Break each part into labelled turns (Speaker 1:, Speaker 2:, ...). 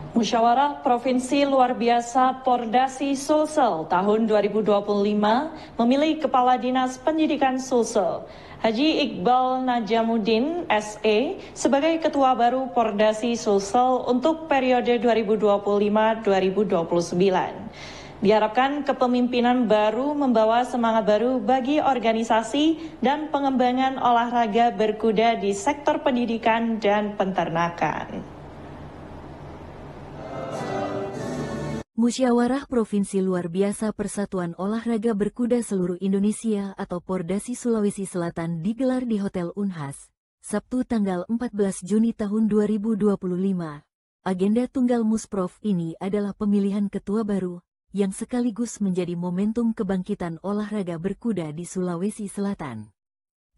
Speaker 1: Musyawarah Provinsi Luar Biasa Pordasi Sulsel tahun 2025 memilih Kepala Dinas Pendidikan Sulsel, Haji Iqbal Najamuddin SE, sebagai Ketua baru Pordasi Sulsel untuk periode 2025-2029. Diharapkan kepemimpinan baru membawa semangat baru bagi organisasi dan pengembangan olahraga berkuda di sektor pendidikan dan peternakan.
Speaker 2: Musyawarah Provinsi Luar Biasa Persatuan Olahraga Berkuda Seluruh Indonesia atau Pordasi Sulawesi Selatan digelar di Hotel Unhas, Sabtu tanggal 14 Juni tahun 2025. Agenda tunggal Musprov ini adalah pemilihan ketua baru, yang sekaligus menjadi momentum kebangkitan olahraga berkuda di Sulawesi Selatan.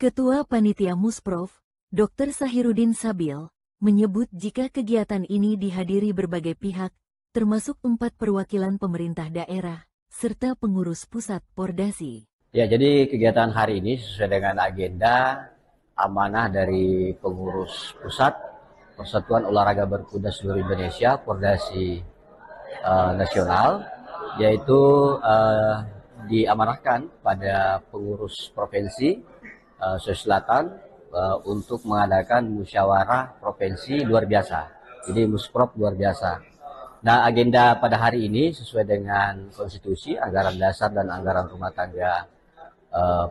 Speaker 2: Ketua Panitia Musprov, Dr. Sahiruddin Sabil, menyebut jika kegiatan ini dihadiri berbagai pihak, termasuk 4 perwakilan pemerintah daerah, serta pengurus pusat Pordasi.
Speaker 3: Ya, jadi kegiatan hari ini sesuai dengan agenda amanah dari pengurus pusat Persatuan Olahraga Berkuda Seluruh Indonesia, Pordasi Nasional, yaitu diamanahkan pada pengurus provinsi Sulawesi Selatan untuk mengadakan musyawarah provinsi luar biasa. Jadi Musprov luar biasa. Nah, agenda pada hari ini sesuai dengan konstitusi, anggaran dasar dan anggaran rumah tangga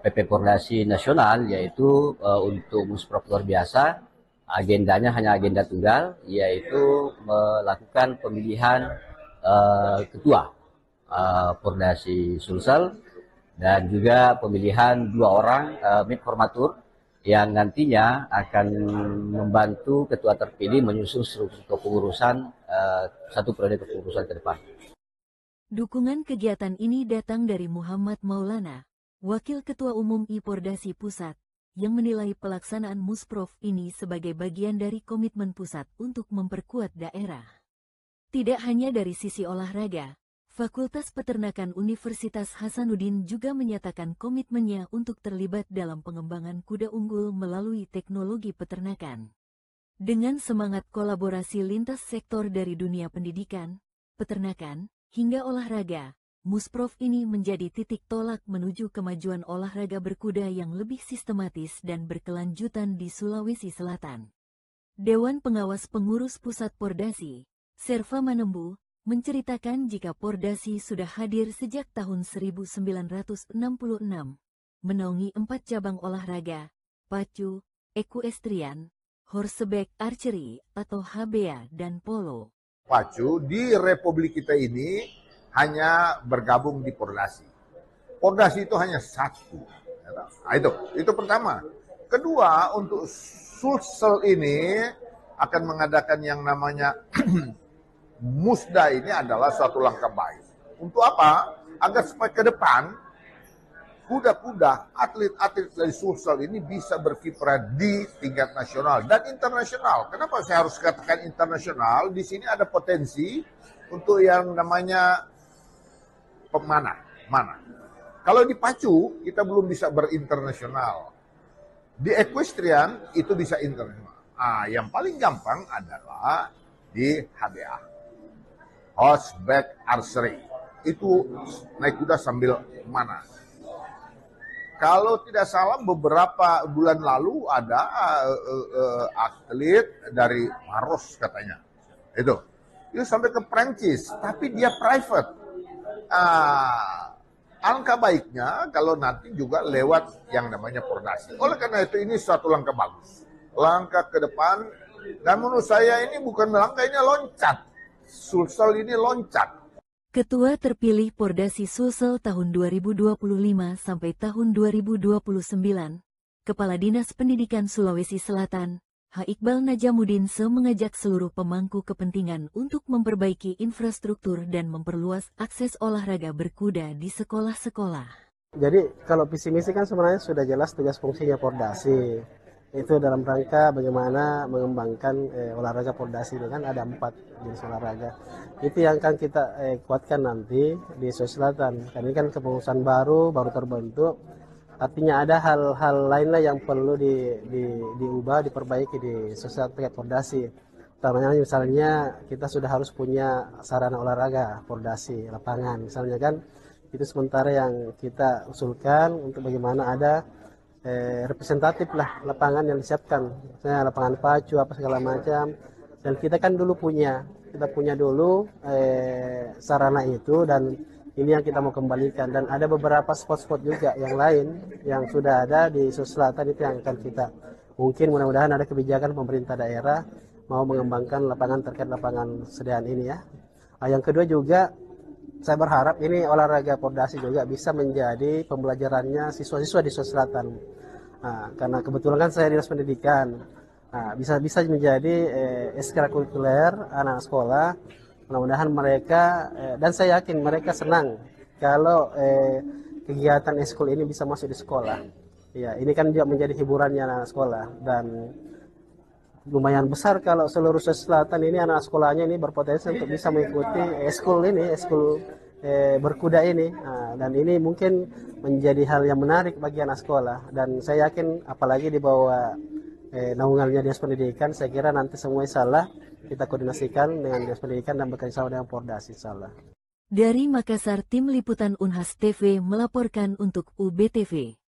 Speaker 3: PP Pordasi Nasional, yaitu untuk Musprov luar biasa, agendanya hanya agenda tunggal, yaitu melakukan pemilihan ketua Pordasi Sulsel dan juga pemilihan 2 orang Mitformatur yang nantinya akan membantu ketua terpilih menyusun struktur kepengurusan satu periode kepengurusan ke depan.
Speaker 2: Dukungan kegiatan ini datang dari Muhammad Maulana, Wakil Ketua Umum I-Pordasi Pusat, yang menilai pelaksanaan Musprov ini sebagai bagian dari komitmen pusat untuk memperkuat daerah. Tidak hanya dari sisi olahraga, Fakultas Peternakan Universitas Hasanuddin juga menyatakan komitmennya untuk terlibat dalam pengembangan kuda unggul melalui teknologi peternakan. Dengan semangat kolaborasi lintas sektor dari dunia pendidikan, peternakan, hingga olahraga, Musprov ini menjadi titik tolak menuju kemajuan olahraga berkuda yang lebih sistematis dan berkelanjutan di Sulawesi Selatan. Dewan Pengawas Pengurus Pusat Pordasi, Serva Manembu, menceritakan jika Pordasi sudah hadir sejak tahun 1966, menaungi 4 cabang olahraga, pacu, equestrian, horseback archery atau HBA, dan polo.
Speaker 4: Pacu di Republik kita ini hanya bergabung di Pordasi. Pordasi itu hanya satu. Nah, itu pertama. Kedua, untuk Sulsel ini akan mengadakan yang namanya Musda ini adalah suatu langkah baik. Untuk apa? Agar supaya ke depan kuda-kuda, atlet-atlet dari Sulsel ini bisa berkiprah di tingkat nasional dan internasional. Kenapa saya harus katakan internasional? Di sini ada potensi untuk yang namanya pemanah. Kalau di pacu, kita belum bisa berinternasional. Di equestrian, itu bisa internasional. Yang paling gampang adalah di HBA. Horseback archery, itu naik kuda sambil mana. Kalau tidak salah beberapa bulan lalu ada atlet dari Maros katanya, itu sampai ke Prancis, tapi dia private. Alangkah baiknya kalau nanti juga lewat yang namanya Pordasi. Oleh karena itu ini suatu langkah bagus, langkah ke depan, dan menurut saya ini bukan langkah, ini loncat. Sulsel ini loncat.
Speaker 2: Ketua terpilih Pordasi Sulsel tahun 2025 sampai tahun 2029, Kepala Dinas Pendidikan Sulawesi Selatan, H. Iqbal Najamuddin mengajak seluruh pemangku kepentingan untuk memperbaiki infrastruktur dan memperluas akses olahraga berkuda di sekolah-sekolah.
Speaker 5: Jadi kalau visi misi kan sebenarnya sudah jelas tugas fungsinya Pordasi. Itu dalam rangka bagaimana mengembangkan olahraga Pordasi ini kan ada 4 jenis olahraga. Itu yang akan kita kuatkan nanti di Sulawesi Selatan. Karena ini kan kepengurusan baru terbentuk. Artinya ada hal-hal lainnya yang perlu diubah, diperbaiki di Sulawesi Selatan terkait Pordasi. Utamanya misalnya kita sudah harus punya sarana olahraga, pordasi, lapangan misalnya kan. Itu sementara yang kita usulkan untuk bagaimana ada representatif lah lapangan yang disiapkan. Misalnya lapangan pacu apa segala macam. Dan kita kan dulu kita punya dulu sarana itu, dan ini yang kita mau kembalikan. Dan ada beberapa spot-spot juga yang lain yang sudah ada di Sulawesi Selatan, itu yang akan kita mungkin mudah-mudahan ada kebijakan pemerintah daerah mau mengembangkan lapangan terkait lapangan sediaan ini ya. Yang kedua juga saya berharap ini olahraga pordasi juga bisa menjadi pembelajarannya siswa-siswa di Sulawesi Selatan. Karena kebetulan kan saya dinas pendidikan, bisa menjadi ekstrakurikuler anak sekolah. Mudah-mudahan mereka dan saya yakin mereka senang kalau kegiatan eskul ini bisa masuk di sekolah. Ya, ini kan juga menjadi hiburannya anak sekolah, dan lumayan besar kalau seluruh Sulawesi Selatan ini anak sekolahnya ini berpotensi untuk bisa mengikuti eskul berkuda ini. Dan ini mungkin menjadi hal yang menarik bagi anak sekolah, dan saya yakin apalagi di bawah naungannya Dinas Pendidikan, saya kira nanti semua insyaallah kita koordinasikan dengan Dinas Pendidikan dan bekerjasama dengan Pordas insyaallah.
Speaker 2: Dari Makassar, Tim Liputan Unhas TV melaporkan untuk UBTV.